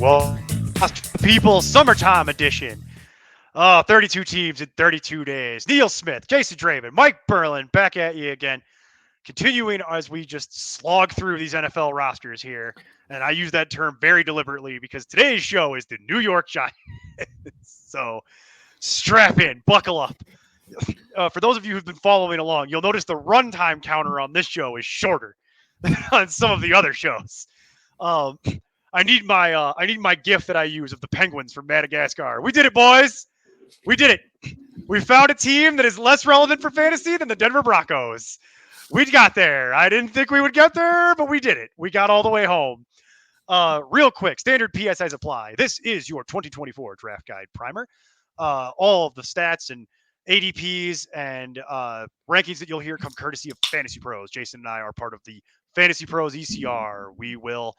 Well, people, summertime edition. 32 teams in 32 days. Neil Smith, Jason Draven, Mike Burland, back at you again. Continuing as we just slog through these NFL rosters here. And I use that term very deliberately because today's show is the New York Giants. So strap in, buckle up. For those of you who've been following along, you'll notice the runtime counter on this show is shorter than on some of the other shows. I need my GIF that I use of the Penguins from Madagascar. We did it, boys. We did it. We found a team that is less relevant for fantasy than the Denver Broncos. We got there. I didn't think we would get there, but we did it. We got all the way home. Real quick, standard PSIs apply. This is your 2024 Draft Guide Primer. All of the stats and ADPs and rankings that you'll hear come courtesy of Fantasy Pros. Jason and I are part of the Fantasy Pros ECR. We will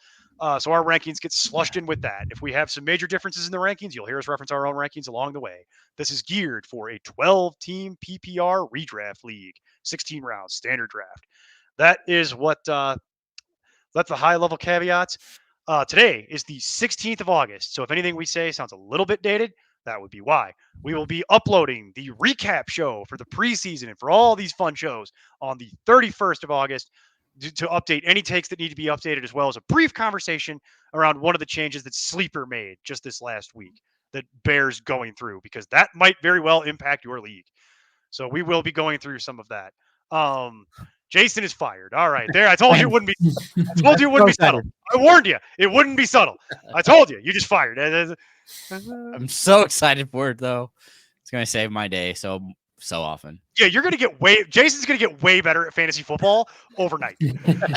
so our rankings get slushed in with that. If we have some major differences in the rankings, you'll hear us reference our own rankings along the way. This is geared for a 12-team PPR redraft league, 16 rounds, standard draft. That is what that's the high-level caveats. Today is the 16th of August, so if anything we say sounds a little bit dated, that would be why. We will be uploading the recap show for the preseason and for all these fun shows on the 31st of August to update any takes that need to be updated, as well as a brief conversation around one of the changes that Sleeper made just this last week that bears going through, because that might very well impact your league. So we will be going through some of that. Jason is fired. All right, there. I told you it wouldn't be. I told you it wouldn't be subtle. I warned you. It wouldn't be subtle. I told you. You just fired. I'm so excited for it, though. It's going to save my day so often. Yeah, you're going to get Jason's going to get way better at fantasy football overnight.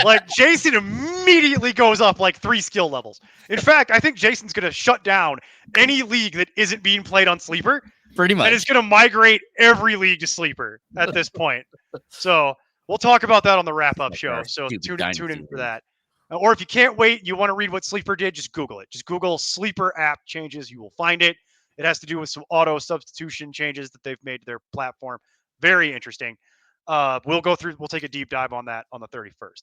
Like, Jason immediately goes up like 3 skill levels. In fact, I think Jason's going to shut down any league that isn't being played on Sleeper. Pretty much. And it's going to migrate every league to Sleeper at this point. So we'll talk about that on the wrap-up show. So tune in for that. Or if you can't wait, you want to read what Sleeper did, just Google it. Just Google Sleeper app changes. You will find it. It has to do with some auto substitution changes that they've made to their platform. Very interesting. We'll take a deep dive on that on the 31st,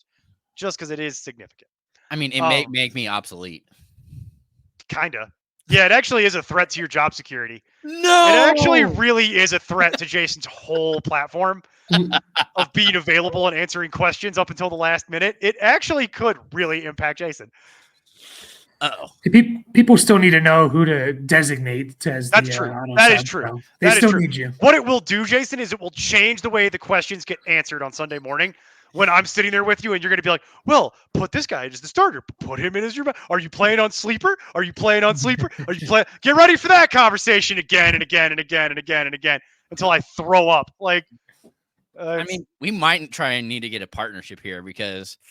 just because it is significant. I mean, it may make me obsolete. Kinda. Yeah, it actually is a threat to your job security. No! It actually really is a threat to Jason's whole platform of being available and answering questions up until the last minute. It actually could really impact Jason. Uh-oh. People still need to know who to designate as That's true. That is true. So they still need you. What it will do, Jason, is it will change the way the questions get answered on Sunday morning when I'm sitting there with you and you're going to be like, well, put this guy as the starter. Put him in as your – are you playing on Sleeper? Are you playing on Sleeper? Are you playing – get ready for that conversation again and again and again and again and again until I throw up. Like, I mean, we might try and need to get a partnership here because –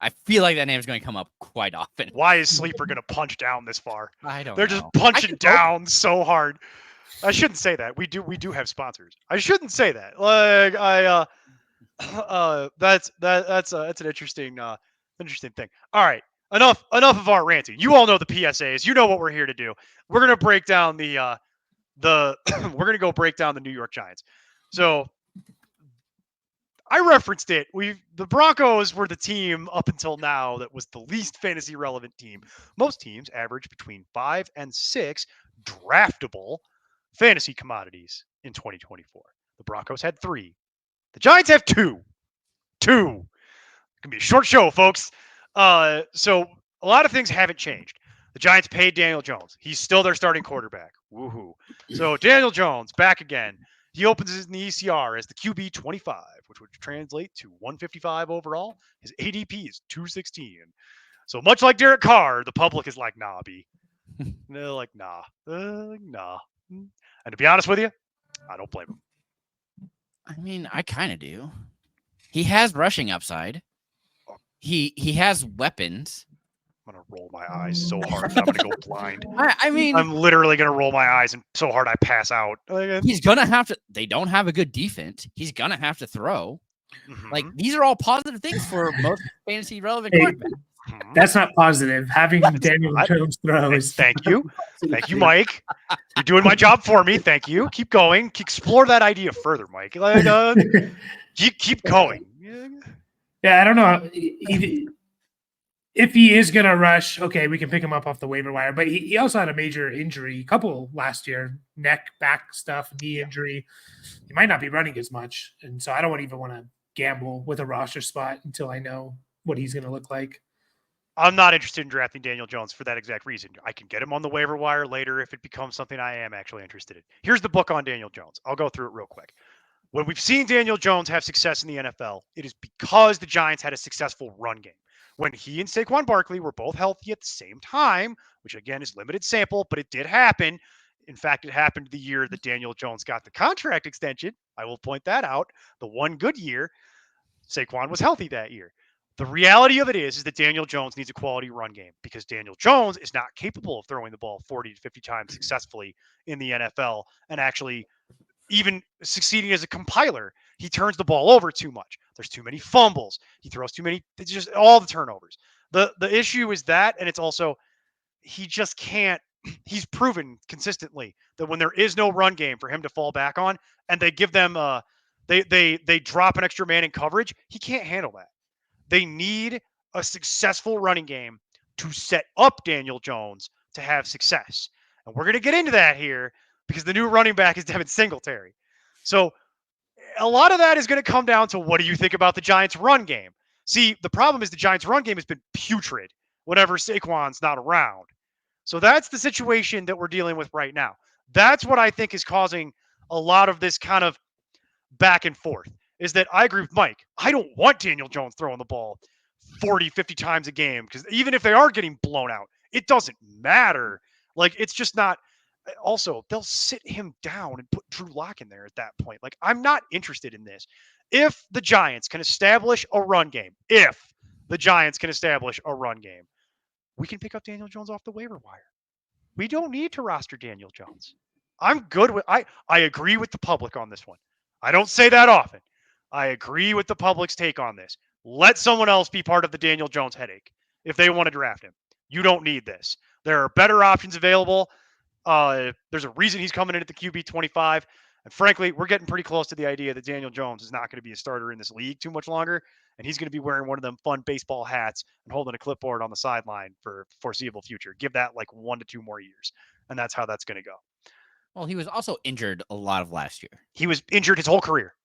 I feel like that name is going to come up quite often. Why is Sleeper going to punch down this far? I don't know. They're just punching down so hard. I shouldn't say that. We do have sponsors. I shouldn't say that. Like that's an interesting thing. All right. Enough of our ranting. You all know the PSAs. You know what we're here to do. We're going to break down we're going to go break down the New York Giants. So I referenced it. The Broncos were the team up until now that was the least fantasy relevant team. Most teams average between 5 and 6 draftable fantasy commodities in 2024. The Broncos had 3. The Giants have 2. 2. It's going to be a short show, folks. So a lot of things haven't changed. The Giants paid Daniel Jones. He's still their starting quarterback. Woohoo. So Daniel Jones back again. He opens in the ECR as the QB 25, which would translate to 155 overall. His ADP is 216. So much like Derek Carr, the public is like, nah, B. They're like, nah. Nah. And to be honest with you, I don't blame him. I mean, I kind of do. He has rushing upside. He has weapons. I'm going to roll my eyes so hard that I'm going to go blind. I mean, I'm literally going to roll my eyes and so hard I pass out. He's going to have to. They don't have a good defense. He's going to have to throw. Mm-hmm. Like, these are all positive things for most fantasy relevant quarterbacks. That's not positive. Having Daniel Jones throw is. Thank you. Thank you, Mike. You're doing my job for me. Thank you. Keep going. Explore that idea further, Mike. Like, keep going. Yeah, I don't know. if he is going to rush, okay, we can pick him up off the waiver wire. But he also had a major injury, couple last year, neck, back stuff, knee injury. He might not be running as much. And so I don't even want to gamble with a roster spot until I know what he's going to look like. I'm not interested in drafting Daniel Jones for that exact reason. I can get him on the waiver wire later if it becomes something I am actually interested in. Here's the book on Daniel Jones. I'll go through it real quick. When we've seen Daniel Jones have success in the NFL, it is because the Giants had a successful run game. When he and Saquon Barkley were both healthy at the same time, which again is limited sample, but it did happen. In fact, it happened the year that Daniel Jones got the contract extension. I will point that out. The one good year, Saquon was healthy that year. The reality of it is that Daniel Jones needs a quality run game because Daniel Jones is not capable of throwing the ball 40 to 50 times successfully in the NFL and actually even succeeding as a compiler. He turns the ball over too much. There's too many fumbles. He throws too many, it's just all the turnovers. The issue is that, and it's also he just can't. He's proven consistently that when there is no run game for him to fall back on, and they give them they drop an extra man in coverage, he can't handle that. They need a successful running game to set up Daniel Jones to have success. And we're going to get into that here because the new running back is Devin Singletary. So a lot of that is going to come down to what do you think about the Giants' run game? See, the problem is the Giants' run game has been putrid whenever Saquon's not around. So that's the situation that we're dealing with right now. That's what I think is causing a lot of this kind of back and forth, is that I agree with Mike. I don't want Daniel Jones throwing the ball 40, 50 times a game because even if they are getting blown out, it doesn't matter. Like, it's just not. Also, they'll sit him down and put Drew Lock in there at that point. Like, I'm not interested in this. If the Giants can establish a run game, we can pick up Daniel Jones off the waiver wire. We don't need to roster Daniel Jones. I'm good with I agree with the public on this one. I don't say that often. I agree with the public's take on this. Let someone else be part of the Daniel Jones headache if they want to draft him. You don't need this. There are better options available. There's a reason he's coming in at the QB 25. And frankly, we're getting pretty close to the idea that Daniel Jones is not going to be a starter in this league too much longer. And he's going to be wearing one of them fun baseball hats and holding a clipboard on the sideline for foreseeable future. Give that like 1 to 2 more years. And that's how that's going to go. Well, he was also injured a lot of last year. He was injured his whole career.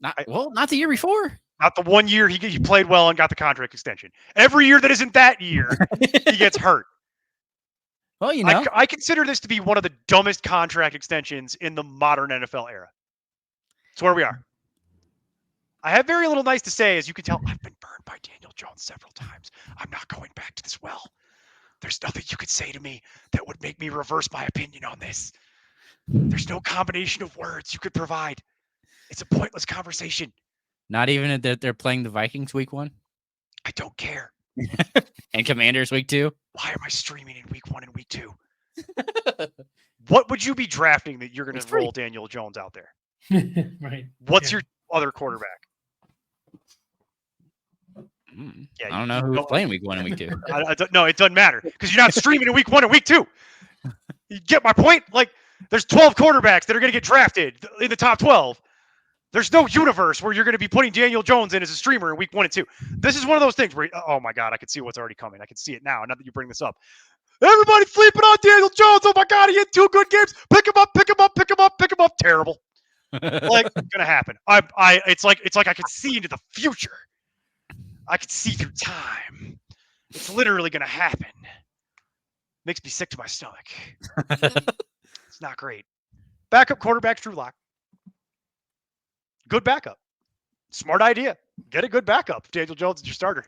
Not the year before. Not the 1 year he played well and got the contract extension. Every year that isn't that year, he gets hurt. Well, you know, I consider this to be one of the dumbest contract extensions in the modern NFL era. It's where we are. I have very little nice to say. As you can tell, I've been burned by Daniel Jones several times. I'm not going back to this well. There's nothing you could say to me that would make me reverse my opinion on this. There's no combination of words you could provide. It's a pointless conversation. Not even that they're playing the Vikings week 1? I don't care. And Commanders week 2? Why am I streaming in week 1 and week 2? What would you be drafting that you're going to roll Daniel Jones out there? Right. What's your other quarterback? Yeah, I don't know who's playing week 1 and week 2. No, it doesn't matter because you're not streaming in week 1 and week 2. You get my point? Like, there's 12 quarterbacks that are going to get drafted in the top 12. There's no universe where you're going to be putting Daniel Jones in as a streamer in week 1 and 2. This is one of those things where, oh my God, I can see what's already coming. I can see it now. Now that you bring this up, everybody's sleeping on Daniel Jones. Oh my God, he had 2 good games. Pick him up. Terrible. Like, it's gonna happen. It's like I can see into the future. I can see through time. It's literally gonna happen. Makes me sick to my stomach. It's not great. Backup quarterback, Drew Lock. Good backup. Smart idea. Get a good backup. Daniel Jones is your starter.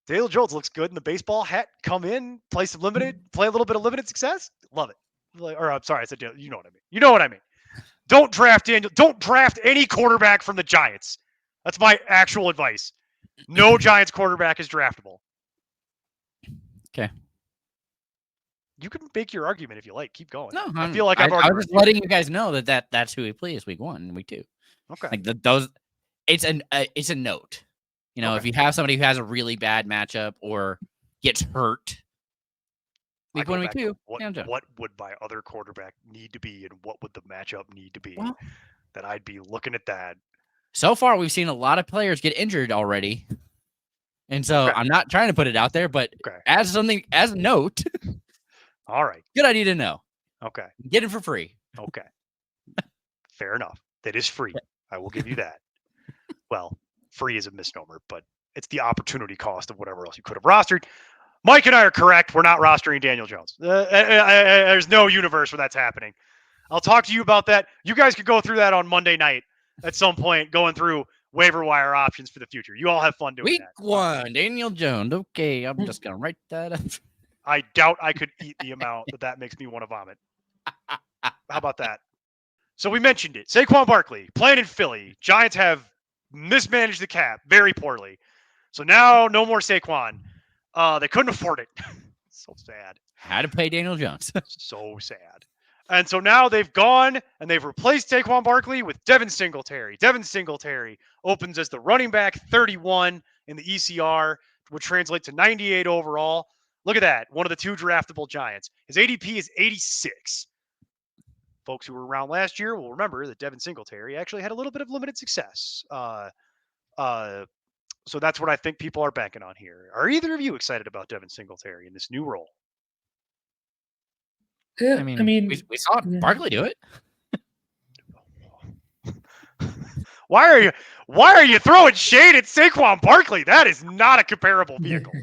Daniel Jones looks good in the baseball hat. Come in, play a little bit of limited success. Love it. Or I'm sorry, I said you know what I mean. Don't draft Daniel. Don't draft any quarterback from the Giants. That's my actual advice. No Giants quarterback is draftable. Okay. You can make your argument if you like. Keep going. No, I feel like I was just letting you guys know that's who he plays week 1 and week 2. Okay. Like those, it's a note. You know, if you have somebody who has a really bad matchup or gets hurt, week 1, week 2. What would my other quarterback need to be, and what would the matchup need to be that I'd be looking at that? So far, we've seen a lot of players get injured already, And so Okay. I'm not trying to put it out there, but Okay. as a note, All right. good idea to know. Okay. Get it for free. Okay. Fair enough. That is free. I will give you that. Well, free is a misnomer, but it's the opportunity cost of whatever else you could have rostered. Mike and I are correct. We're not rostering Daniel Jones. There's no universe where that's happening. I'll talk to you about that. You guys could go through that on Monday night at some point, going through waiver wire options for the future. You all have fun doing Week that. 1, Daniel Jones. Okay, I'm just going to write that up. I doubt I could eat the amount that makes me want to vomit. How about that? So we mentioned it. Saquon Barkley playing in Philly. Giants have mismanaged the cap very poorly. So now no more Saquon. They couldn't afford it. So sad. Had to pay Daniel Jones. So sad. And so now they've gone and they've replaced Saquon Barkley with Devin Singletary. Devin Singletary opens as the running back 31 in the ECR, which translates to 98 overall. Look at that. One of the 2 draftable Giants. His ADP is 86. Folks who were around last year will remember that Devin Singletary actually had a little bit of limited success. So that's what I think people are banking on here. Are either of you excited about Devin Singletary in this new role? Yeah, I mean, we saw Barkley do it. Why are you throwing shade at Saquon Barkley? That is not a comparable vehicle.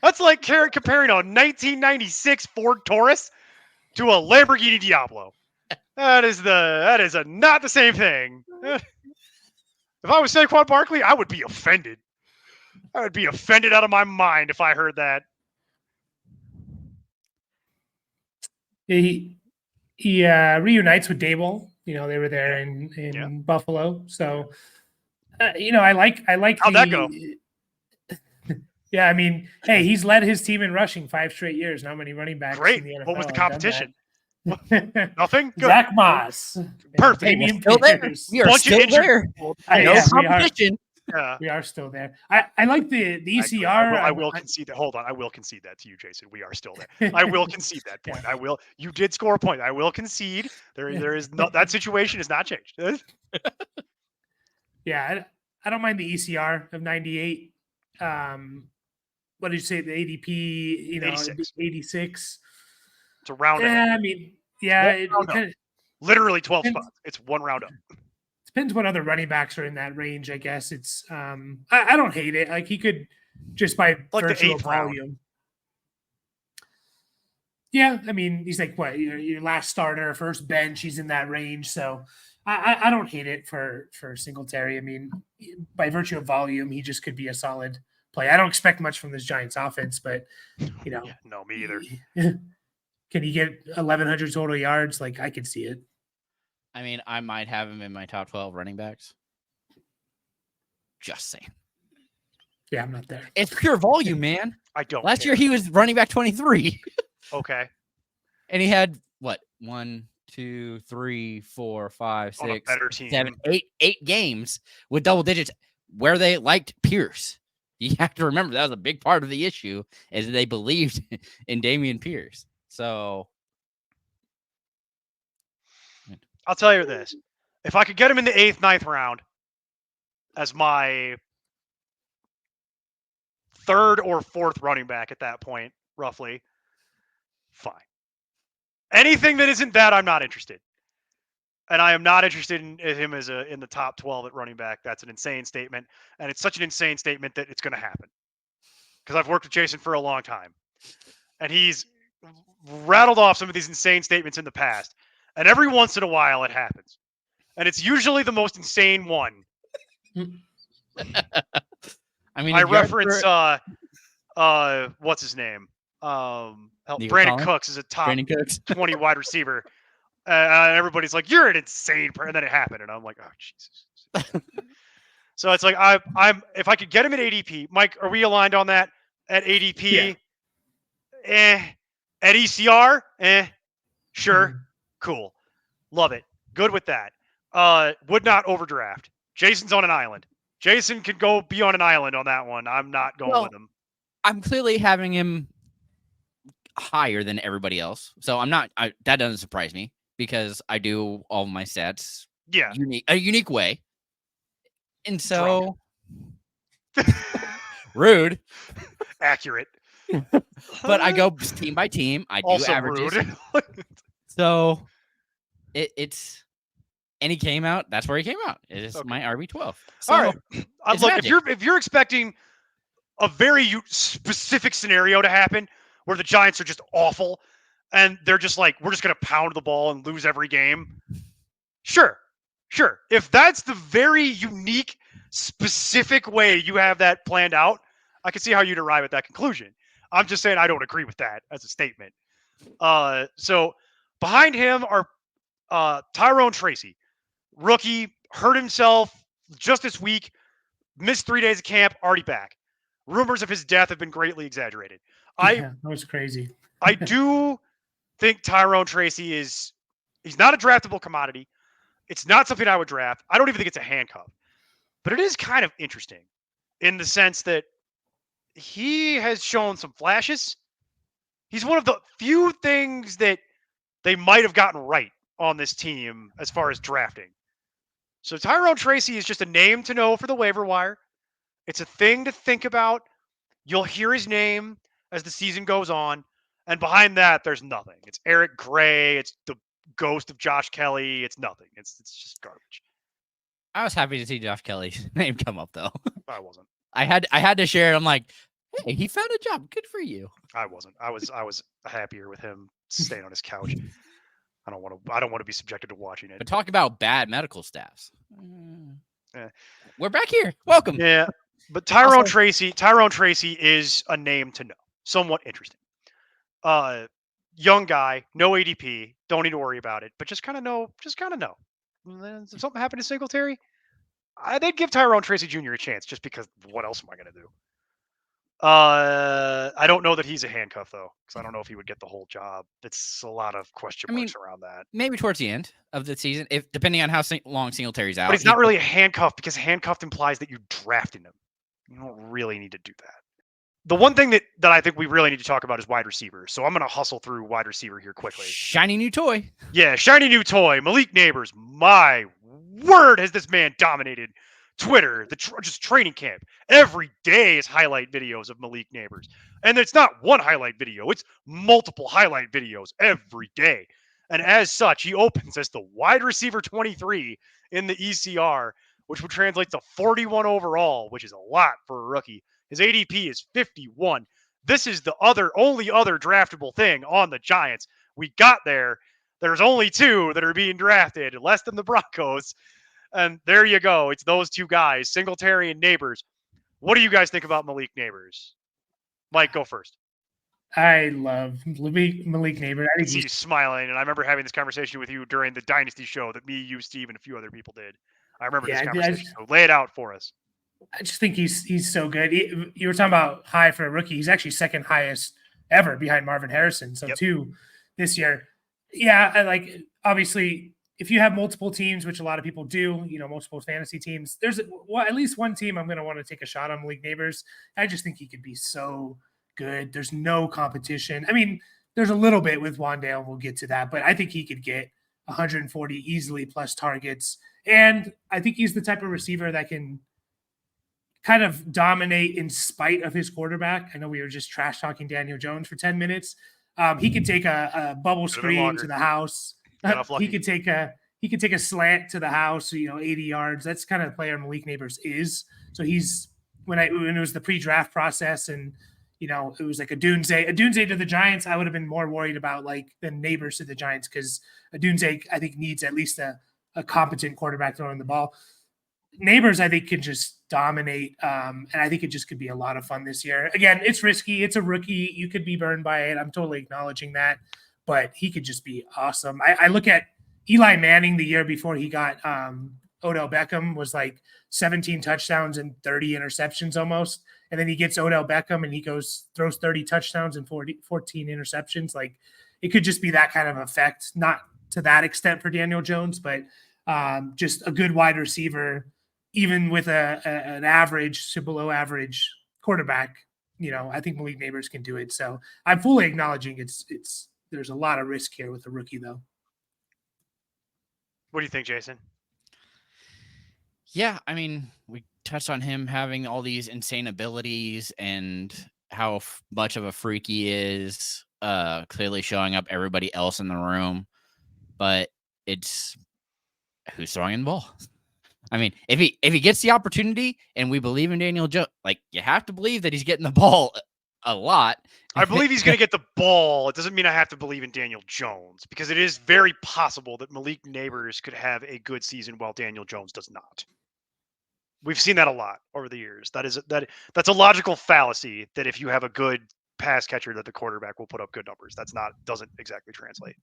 That's like comparing a 1996 Ford Taurus to a Lamborghini Diablo. That is not the same thing. If I was Saquon Barkley, I would be offended. I would be offended out of my mind if I heard that. He reunites with Daboll. You know, they were there in Buffalo. So, I like. How'd that go? Yeah, I mean, hey, he's led his team in rushing 5 straight years. Not many running backs. Great. In the NFL What was the have done competition? that. Nothing. Good. Zach Moss. Perfect. Damian Still there. Peters. We are Bunch of still injured there. people. No Yeah, competition. we are still there. I like the ECR. I will concede that. Hold on. I will concede that to you, Jason. We are still there. I will concede that point. I will. You did score a point. I will concede. There is no, that situation has not changed. Yeah, I don't mind the ECR of 98. What did you say? The ADP, 86. It's a round up. Yeah, I mean, yeah, it kind of Literally 12 spots. It's one round up. depends what other running backs are in that range. I guess it's. I don't hate it. Like he could just by Like the virtue of 8th round. volume. Yeah, I mean, he's like what your last starter, first bench. He's in that range, so I don't hate it for Singletary. I mean, by virtue of volume, he just could be a solid play. I don't expect much from this Giants offense, but Yeah, no, me either. Can he get 1,100 total yards? Like I could see it. I mean, I might have him in my top 12 running backs. Just saying. Yeah, I'm not there. It's pure volume, man. I don't. Last care. year he was running back 23. Okay. And he had what? 1, 2, 3, 4, 5, On a 6, better team. 7, 8 games with double digits where they liked Pierce. You have to remember that was a big part of the issue is they believed in Dameon Pierce. So I'll tell you this. If I could get him in the 8th, 9th round as my 3rd or 4th running back at that point, roughly, fine. Anything that isn't that, I'm not interested. And I am not interested in him as in the top 12 at running back. That's an insane statement. And it's such an insane statement that it's going to happen. Because I've worked with Jason for a long time. And he's rattled off some of these insane statements in the past. And every once in a while it happens. And it's usually the most insane one. I mean, I reference what's his name? Brandon Cooks is a top 20 wide receiver. Everybody's like, "You're an insane person," and then it happened, and I'm like, "Oh Jesus!" So it's like I'm if I could get him at ADP, Mike, are we aligned on that? At ADP, At ECR, sure, cool, love it, good with that. Would not overdraft. Jason's on an island. Jason could go be on an island on that one. I'm not going with him. I'm clearly having him higher than everybody else, so I'm not. That doesn't surprise me because I do all my stats. Yeah, a unique way, and so Rude. Accurate. But I go team by team. I do Also averages. rude. So it's and he came out. That's where he came out. It's Okay. my RB12. So All right. it's Look, magic. if you're expecting a very specific scenario to happen where the Giants are just awful and they're just like, we're just going to pound the ball and lose every game. Sure. If that's the very unique, specific way you have that planned out, I can see how you'd arrive at that conclusion. I'm just saying I don't agree with that as a statement. So behind him are Tyrone Tracy, rookie, hurt himself just this week, missed 3 days of camp, already back. Rumors of his death have been greatly exaggerated. That was crazy. I do think Tyrone Tracy he's not a draftable commodity. It's not something I would draft. I don't even think it's a handcuff. But it is kind of interesting in the sense that he has shown some flashes. He's one of the few things that they might have gotten right on this team as far as drafting. So Tyrone Tracy is just a name to know for the waiver wire. It's a thing to think about. You'll hear his name as the season goes on. And behind that, there's nothing. It's Eric Gray. It's the ghost of Josh Kelly. It's nothing. It's just garbage. I was happy to see Josh Kelly's name come up though. I wasn't. I had to share it. I'm like, hey, he found a job. Good for you. I wasn't. I was happier with him staying on his couch. I don't want to be subjected to watching it. But talk about bad medical staffs. Eh. We're back here. Welcome. Yeah, but Tyrone Tracy is a name to know. Somewhat interesting. Young guy, no ADP, don't need to worry about it, but just kind of know. And then if something happened to Singletary, they'd give Tyrone Tracy Jr. a chance just because what else am I going to do? I don't know that he's a handcuff though, because I don't know if he would get the whole job. It's a lot of question marks around that. Maybe towards the end of the season, if depending on how long Singletary's out. But he's not really a handcuff because handcuffed implies that you drafted him. You don't really need to do that. The one thing that I think we really need to talk about is wide receiver. So I'm going to hustle through wide receiver here quickly. Shiny new toy. Yeah, shiny new toy. Malik Neighbors. My word, has this man dominated Twitter, just training camp. Every day is highlight videos of Malik Neighbors. And it's not one highlight video. It's multiple highlight videos every day. And as such, he opens as the wide receiver 23 in the ECR, which would translate to 41 overall, which is a lot for a rookie. His ADP is 51. This is the only other draftable thing on the Giants. We got there. There's only two that are being drafted, less than the Broncos. And there you go. It's those two guys, Singletary and Neighbors. What do you guys think about Malik Neighbors? Mike, go first. I love Malik Neighbors. I see you smiling, and I remember having this conversation with you during the Dynasty show that me, you, Steve, and a few other people did. I remember this conversation. So lay it out for us. I just think he's so good. You were talking about high for a rookie. He's actually second highest ever behind Marvin Harrison. So 2 this year. Yeah, I like obviously if you have multiple teams, which a lot of people do, multiple fantasy teams, there's at least one team I'm going to want to take a shot on Malik Neighbors. I just think he could be so good. There's no competition. I mean, there's a little bit with Wandale. We'll get to that, but I think he could get 140 easily plus targets. And I think he's the type of receiver that can kind of dominate in spite of his quarterback. I know we were just trash talking Daniel Jones for 10 minutes. He could take a bubble screen to the house. He could take a slant to the house, 80 yards. That's kind of the player Malik Neighbors is. So he's when it was the pre-draft process and it was like a Dunze to the Giants, I would have been more worried about than Neighbors to the Giants because a Dunze I think needs at least a competent quarterback throwing the ball. Neighbors, I think, can just dominate, and I think it just could be a lot of fun this year. Again, it's risky. It's a rookie. You could be burned by it. I'm totally acknowledging that, but he could just be awesome. I look at Eli Manning the year before he got Odell Beckham was 17 touchdowns and 30 interceptions almost, and then he gets Odell Beckham and he throws 30 touchdowns and 14 interceptions. It could just be that kind of effect, not to that extent for Daniel Jones, but just a good wide receiver. Even with an average to below average quarterback, I think Malik Neighbors can do it. So I'm fully acknowledging there's a lot of risk here with the rookie though. What do you think, Jason? Yeah, I mean, we touched on him having all these insane abilities and how much of a freak he is, clearly showing up everybody else in the room. But it's who's throwing the ball. I mean, if he gets the opportunity and we believe in Daniel Jones, like you have to believe that he's getting the ball a lot. I believe he's going to get the ball. It doesn't mean I have to believe in Daniel Jones because it is very possible that Malik Neighbors could have a good season while Daniel Jones does not. We've seen that a lot over the years. That's a logical fallacy that if you have a good pass catcher that the quarterback will put up good numbers. Doesn't exactly translate.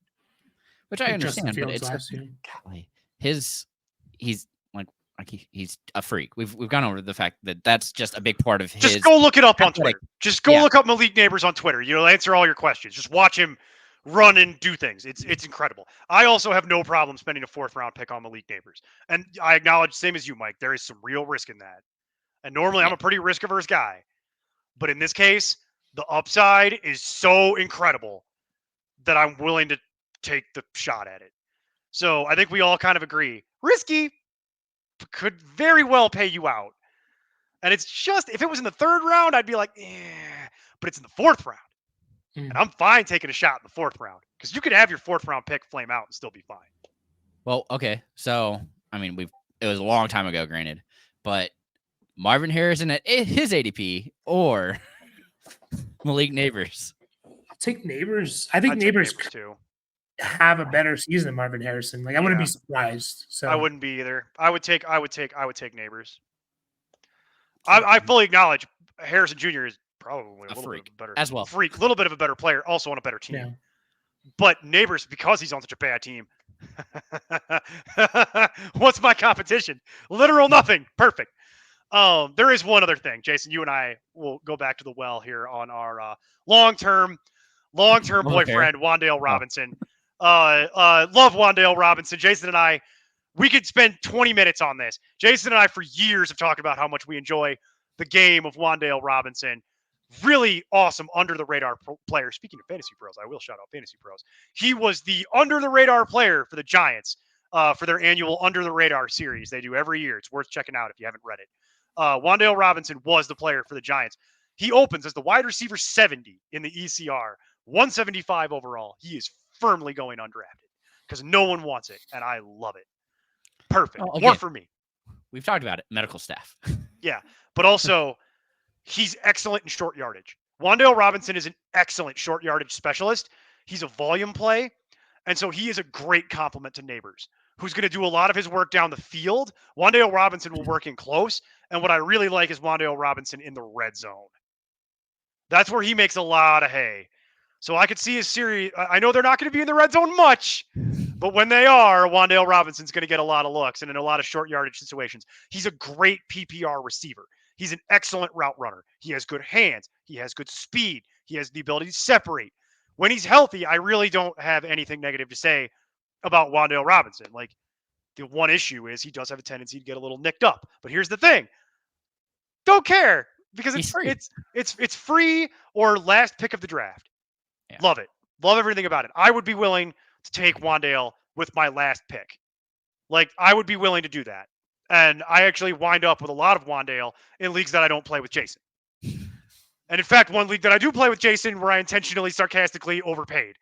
Which I understand, but Fields it's golly, he's he's a freak. We've gone over the fact that that's just a big part of his. Just go look it up on athletic. Twitter. Just go look up Malik Neighbors on Twitter. You'll answer all your questions. Just watch him run and do things. It's incredible. I also have no problem spending a 4th round pick on Malik Neighbors. And I acknowledge, same as you, Mike, there is some real risk in that. And normally I'm a pretty risk averse guy. But in this case, the upside is so incredible that I'm willing to take the shot at it. So I think we all kind of agree. Risky, could very well pay you out. And it's just, if it was in the 3rd round, I'd be like, but it's in the 4th round. And I'm fine taking a shot in the 4th round because you could have your 4th round pick flame out and still be fine. Well, okay. So, I mean, it was a long time ago, granted, but Marvin Harrison at his ADP or Malik Neighbors? I'll take Neighbors. I think Neighbors too have a better season than Marvin Harrison. Like I wouldn't be surprised. So I wouldn't be either. I would take Neighbors. I fully acknowledge Harrison Jr. is probably a little bit better as well. Freak, a little bit of a better player, also on a better team. Yeah. But Neighbors, because he's on such a bad team, what's my competition? Literal nothing. Perfect. There is one other thing, Jason. You and I will go back to the well here on our long-term boyfriend, Wan'Dale Robinson. Love Wan'Dale Robinson. Jason and I, we could spend 20 minutes on this. Jason and I, for years, have talked about how much we enjoy the game of Wan'Dale Robinson. Really awesome under-the-radar player. Speaking of Fantasy Pros, I will shout out Fantasy Pros. He was the under-the-radar player for the Giants for their annual under-the-radar series they do every year. It's worth checking out if you haven't read it. Wan'Dale Robinson was the player for the Giants. He opens as the wide receiver 70 in the ECR, 175 overall. He is firmly going undrafted because no one wants it, and I love it. Perfect. Oh, more for me. We've talked about it. Medical staff. Yeah, but also he's excellent in short yardage. Wan'Dale Robinson is an excellent short yardage specialist. He's a volume play, and so he is a great complement to Neighbors, who's going to do a lot of his work down the field. Wan'Dale Robinson will work in close, and what I really like is Wan'Dale Robinson in the red zone. That's where he makes a lot of hay. So I could see a series. I know they're not going to be in the red zone much, but when they are, Wan'Dale Robinson's going to get a lot of looks and in a lot of short yardage situations. He's a great PPR receiver. He's an excellent route runner. He has good hands. He has good speed. He has the ability to separate. When he's healthy, I really don't have anything negative to say about Wan'Dale Robinson. Like, the one issue is he does have a tendency to get a little nicked up. But here's the thing. Don't care because it's free or last pick of the draft. Yeah. Love it. Love everything about it. I would be willing to take Wan'Dale with my last pick. Like, I would be willing to do that. And I actually wind up with a lot of Wan'Dale in leagues that I don't play with Jason. And in fact, one league that I do play with Jason where I intentionally sarcastically overpaid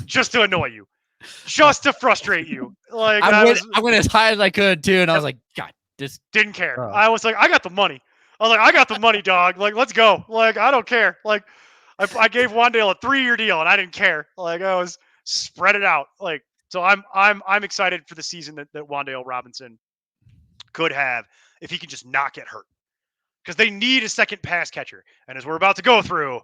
just to annoy you, just to frustrate you. Like I went as high as I could too. And I was like, God, just didn't care. I was like, I got the money. I was like, I got the money, dog. Like, let's go. Like, I don't care. Like, I gave Wan'Dale a 3-year deal and I didn't care. Like, I was spread it out. Like, so I'm excited for the season that Wan'Dale Robinson could have if he can just not get hurt, because they need a second pass catcher. And as we're about to go through,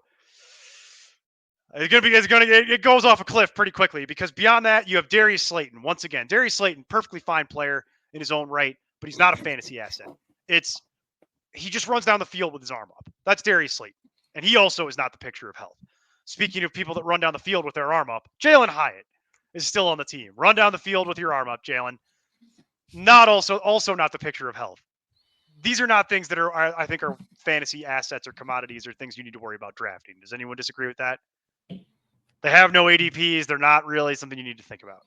it goes off a cliff pretty quickly, because beyond that, you have Darius Slayton. Once again, Darius Slayton, perfectly fine player in his own right, but he's not a fantasy asset. He just runs down the field with his arm up. That's Darius Slayton. And he also is not the picture of health. Speaking of people that run down the field with their arm up, Jalen Hyatt is still on the team. Run down the field with your arm up, Jalen. Also not the picture of health. These are not things that I think are fantasy assets or commodities or things you need to worry about drafting. Does anyone disagree with that? They have no ADPs. They're not really something you need to think about.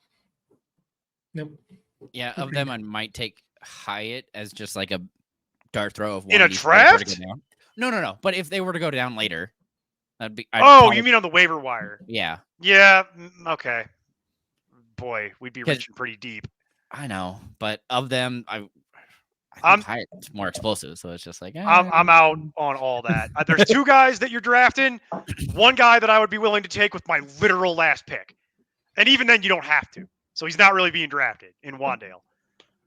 Nope. Yeah, of them, I might take Hyatt as just like a dart throw of one In a of these players were to draft? go down. No. But if they were to go down later, that'd be. You mean on the waiver wire? Yeah. Yeah. Okay. Boy, we'd be 'Cause- reaching pretty deep. I know, but of them, I I'm- think Hyatt's more explosive, so it's just like I'm out on all that. There's 2 guys that you're drafting. One guy that I would be willing to take with my literal last pick. And even then, you don't have to. So he's not really being drafted in Wandale.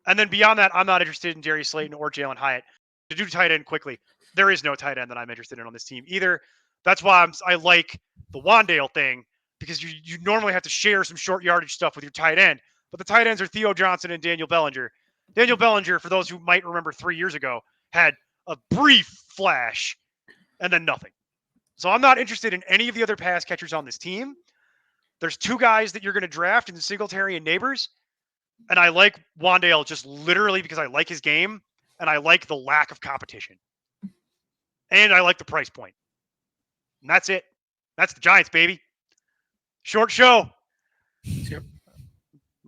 And then beyond that, I'm not interested in Darius Slayton or Jalen Hyatt. To do tight end quickly, there is no tight end that I'm interested in on this team either. That's why I like the Wandale thing, because you normally have to share some short yardage stuff with your tight end. But the tight ends are Theo Johnson and Daniel Bellinger. Daniel Bellinger, for those who might remember 3 years ago, had a brief flash and then nothing. So I'm not interested in any of the other pass catchers on this team. There's 2 guys that you're going to draft in Singletary and Neighbors. And I like Wandale just literally because I like his game and I like the lack of competition. And I like the price point. And that's it. That's the Giants, baby. Short show. Yep.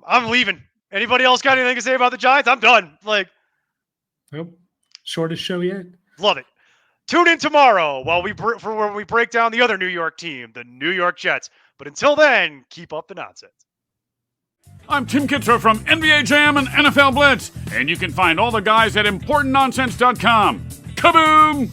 I'm leaving. Anybody else got anything to say about the Giants? I'm done. Nope. Shortest show yet. Love it. Tune in tomorrow while we break down the other New York team, the New York Jets. But until then, keep up the nonsense. I'm Tim Kitzrow from NBA Jam and NFL Blitz, and you can find all the guys at ImportantNonsense.com. Kaboom!